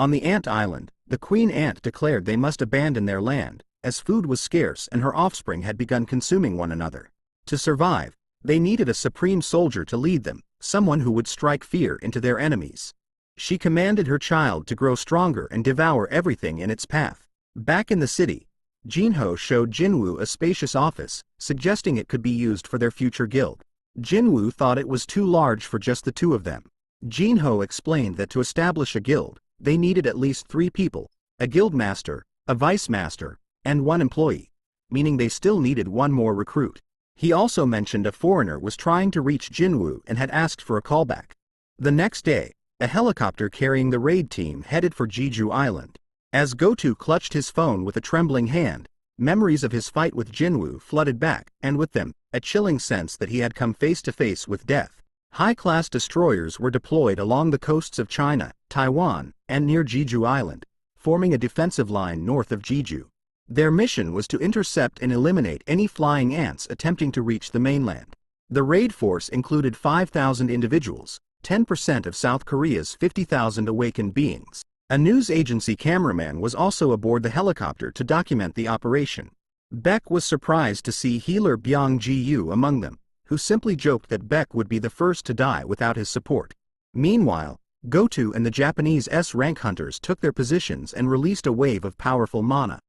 On the ant island, the queen ant declared they must abandon their land, as food was scarce and her offspring had begun consuming one another. To survive, they needed a supreme soldier to lead them, someone who would strike fear into their enemies. She commanded her child to grow stronger and devour everything in its path. Back in the city, Jinho showed Jinwoo a spacious office, suggesting it could be used for their future guild. Jinwoo thought it was too large for just the two of them. Jinho explained that to establish a guild, they needed at least 3 people, a guild master, a vice master, and 1 employee, meaning they still needed 1 more recruit. He also mentioned a foreigner was trying to reach Jinwoo and had asked for a callback. The next day, a helicopter carrying the raid team headed for Jeju Island. As Goto clutched his phone with a trembling hand, memories of his fight with Jinwoo flooded back, and with them, a chilling sense that he had come face to face with death. High-class destroyers were deployed along the coasts of China, Taiwan, and near Jeju Island, forming a defensive line north of Jeju. Their mission was to intercept and eliminate any flying ants attempting to reach the mainland. The raid force included 5,000 individuals, 10% of South Korea's 50,000 awakened beings. A news agency cameraman was also aboard the helicopter to document the operation. Beck was surprised to see healer Byung Ji-yu among them, who simply joked that Beck would be the first to die without his support. Meanwhile, Goto and the Japanese S-rank hunters took their positions and released a wave of powerful mana.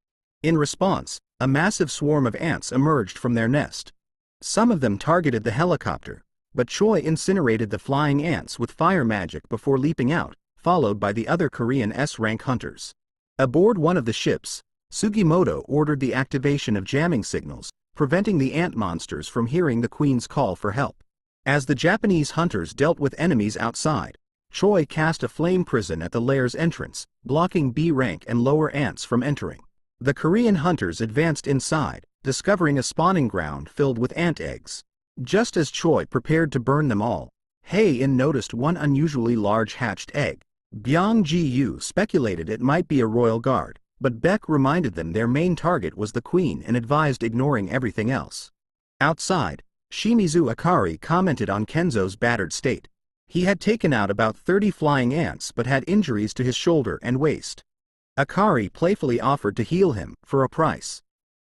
In response, a massive swarm of ants emerged from their nest. Some of them targeted the helicopter, but Choi incinerated the flying ants with fire magic before leaping out, followed by the other Korean S-rank hunters. Aboard one of the ships, Sugimoto ordered the activation of jamming signals, preventing the ant monsters from hearing the queen's call for help. As the Japanese hunters dealt with enemies outside, Choi cast a flame prison at the lair's entrance, blocking B-rank and lower ants from entering. The Korean hunters advanced inside, discovering a spawning ground filled with ant eggs. Just as Choi prepared to burn them all, Hae-in noticed one unusually large hatched egg. Byung Ji-yu speculated it might be a royal guard, but Beck reminded them their main target was the queen and advised ignoring everything else. Outside, Shimizu Akari commented on Kenzo's battered state. He had taken out about 30 flying ants but had injuries to his shoulder and waist. Akari playfully offered to heal him, for a price.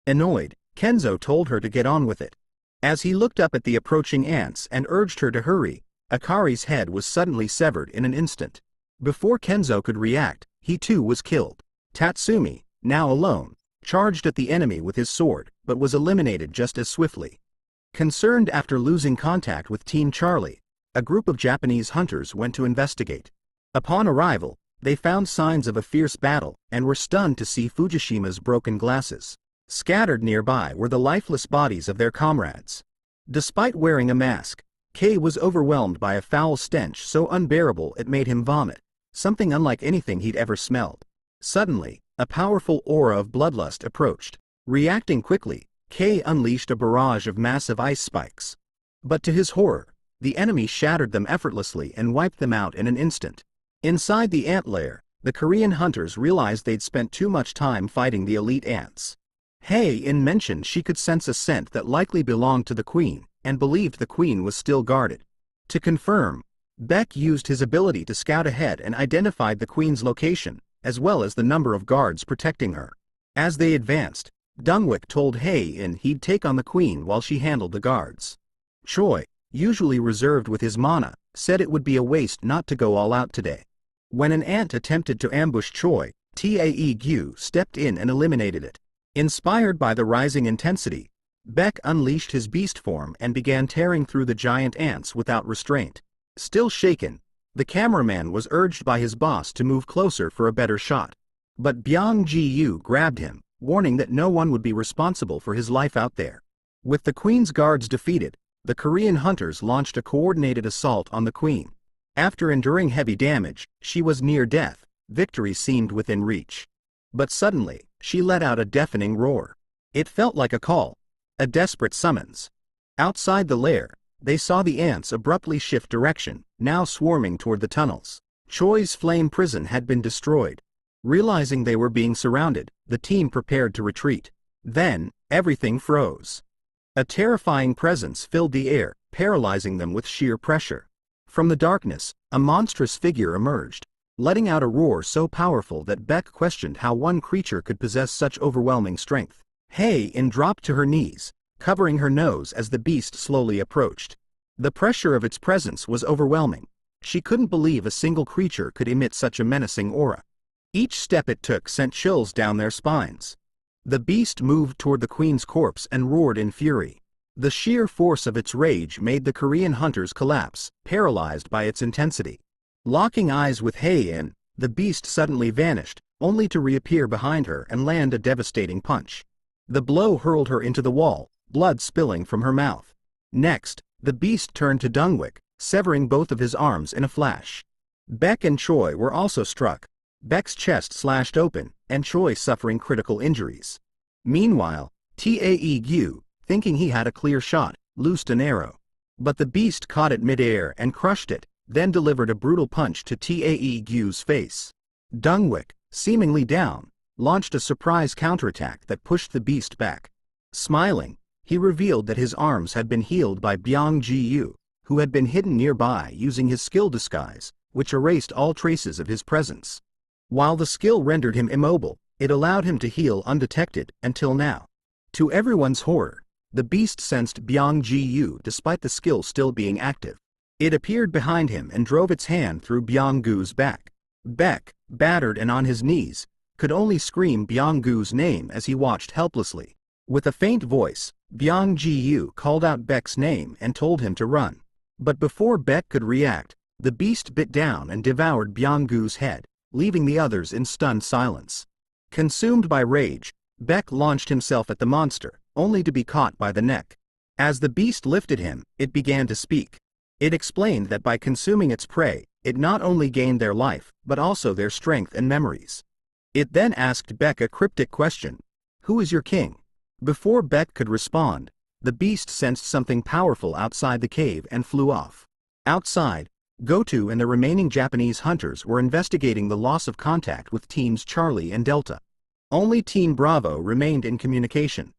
Annoyed, Kenzo told her to get on with it. As he looked up at the approaching ants and urged her to hurry, Akari's head was suddenly severed in an instant. Before Kenzo could react, he too was killed. Tatsumi, now alone, charged at the enemy with his sword, but was eliminated just as swiftly. Concerned after losing contact with Team Charlie, a group of Japanese hunters went to investigate. Upon arrival, they found signs of a fierce battle and were stunned to see Fujishima's broken glasses. Scattered nearby were the lifeless bodies of their comrades. Despite wearing a mask, Kei was overwhelmed by a foul stench so unbearable it made him vomit, something unlike anything he'd ever smelled. Suddenly, a powerful aura of bloodlust approached. Reacting quickly, Kei unleashed a barrage of massive ice spikes. But to his horror, the enemy shattered them effortlessly and wiped them out in an instant. Inside the ant lair, the Korean hunters realized they'd spent too much time fighting the elite ants. Hae-in mentioned she could sense a scent that likely belonged to the queen, and believed the queen was still guarded. To confirm, Beck used his ability to scout ahead and identified the queen's location, as well as the number of guards protecting her. As they advanced, Dungwick told Hae-in he'd take on the queen while she handled the guards. Choi, usually reserved with his mana, said it would be a waste not to go all out today. When an ant attempted to ambush Choi, Tae-gyu stepped in and eliminated it. Inspired by the rising intensity, Beck unleashed his beast form and began tearing through the giant ants without restraint. Still shaken, the cameraman was urged by his boss to move closer for a better shot. But Byung Ji-yu grabbed him, warning that no one would be responsible for his life out there. With the queen's guards defeated, the Korean hunters launched a coordinated assault on the queen. After enduring heavy damage, she was near death. Victory seemed within reach. But suddenly, she let out a deafening roar. It felt like a call, a desperate summons. Outside the lair, they saw the ants abruptly shift direction, now swarming toward the tunnels. Choi's flame prison had been destroyed. Realizing they were being surrounded, the team prepared to retreat. Then, everything froze. A terrifying presence filled the air, paralyzing them with sheer pressure. From the darkness, a monstrous figure emerged. letting out a roar so powerful that Beck questioned how one creature could possess such overwhelming strength. Hei-in dropped to her knees, covering her nose as the beast slowly approached. The pressure of its presence was overwhelming. She couldn't believe a single creature could emit such a menacing aura. Each step it took sent chills down their spines. The beast moved toward the queen's corpse and roared in fury. The sheer force of its rage made the Korean hunters collapse, paralyzed by its intensity. Locking eyes with Hei-in, the beast suddenly vanished, only to reappear behind her and land a devastating punch. The blow hurled her into the wall, blood spilling from her mouth. Next, the beast turned to Dungwick, severing both of his arms in a flash. Beck and Choi were also struck, Beck's chest slashed open, and Choi suffering critical injuries. Meanwhile, Tae-gyu, thinking he had a clear shot, loosed an arrow. But the beast caught it midair and crushed it, then delivered a brutal punch to Tae-gyu's face. Dungwick, seemingly down, launched a surprise counterattack that pushed the beast back. Smiling, he revealed that his arms had been healed by Byung-ji-yu, who had been hidden nearby using his skill disguise, which erased all traces of his presence. While the skill rendered him immobile, it allowed him to heal undetected until now. To everyone's horror, the beast sensed Byung-ji-yu despite the skill still being active. It appeared behind him and drove its hand through Byung-gu's back. Beck, battered and on his knees, could only scream Byung-gu's name as he watched helplessly. With a faint voice, Byung-ji-yu called out Beck's name and told him to run. But before Beck could react, the beast bit down and devoured Byung-gu's head, leaving the others in stunned silence. Consumed by rage, Beck launched himself at the monster, only to be caught by the neck. As the beast lifted him, it began to speak. It explained that by consuming its prey, it not only gained their life, but also their strength and memories. It then asked Beck a cryptic question: "Who is your king?" Before Beck could respond, the beast sensed something powerful outside the cave and flew off. Outside, Goto and the remaining Japanese hunters were investigating the loss of contact with teams Charlie and Delta. Only Team Bravo remained in communication.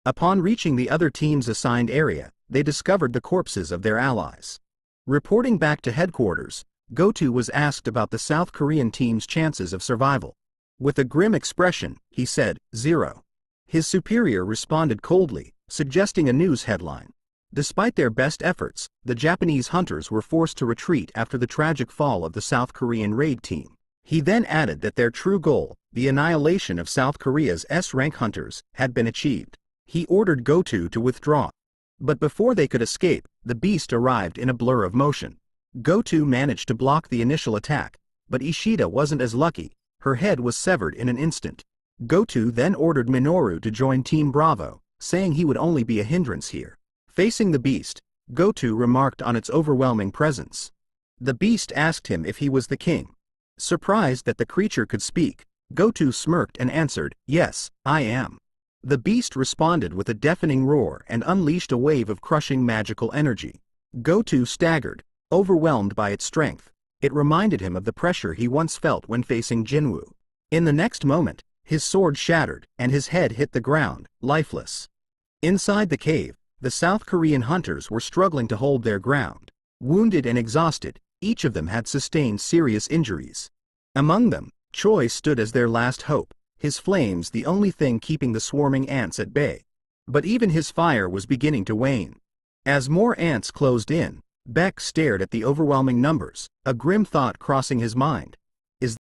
Upon reaching the other team's assigned area, they discovered the corpses of their allies. Reporting back to headquarters, Goto was asked about the South Korean team's chances of survival. With a grim expression, he said, "0." His superior responded coldly, suggesting a news headline. Despite their best efforts, the Japanese hunters were forced to retreat after the tragic fall of the South Korean raid team. He then added that their true goal, the annihilation of South Korea's S-rank hunters, had been achieved. He ordered Goto to withdraw. But before they could escape, the beast arrived in a blur of motion. Goto managed to block the initial attack, but Ishida wasn't as lucky. Her head was severed in an instant. Goto then ordered Minoru to join Team Bravo, saying he would only be a hindrance here. Facing the beast, Goto remarked on its overwhelming presence. The beast asked him if he was the king. Surprised that the creature could speak, Goto smirked and answered, "Yes, I am." The beast responded with a deafening roar and unleashed a wave of crushing magical energy. Goto staggered, overwhelmed by its strength. It reminded him of the pressure he once felt when facing Jinwoo. In the next moment, his sword shattered and his head hit the ground, lifeless. Inside the cave, the South Korean hunters were struggling to hold their ground. Wounded and exhausted, each of them had sustained serious injuries. Among them, Choi stood as their last hope, his flames the only thing keeping the swarming ants at bay. But even his fire was beginning to wane. As more ants closed in, Beck stared at the overwhelming numbers, a grim thought crossing his mind.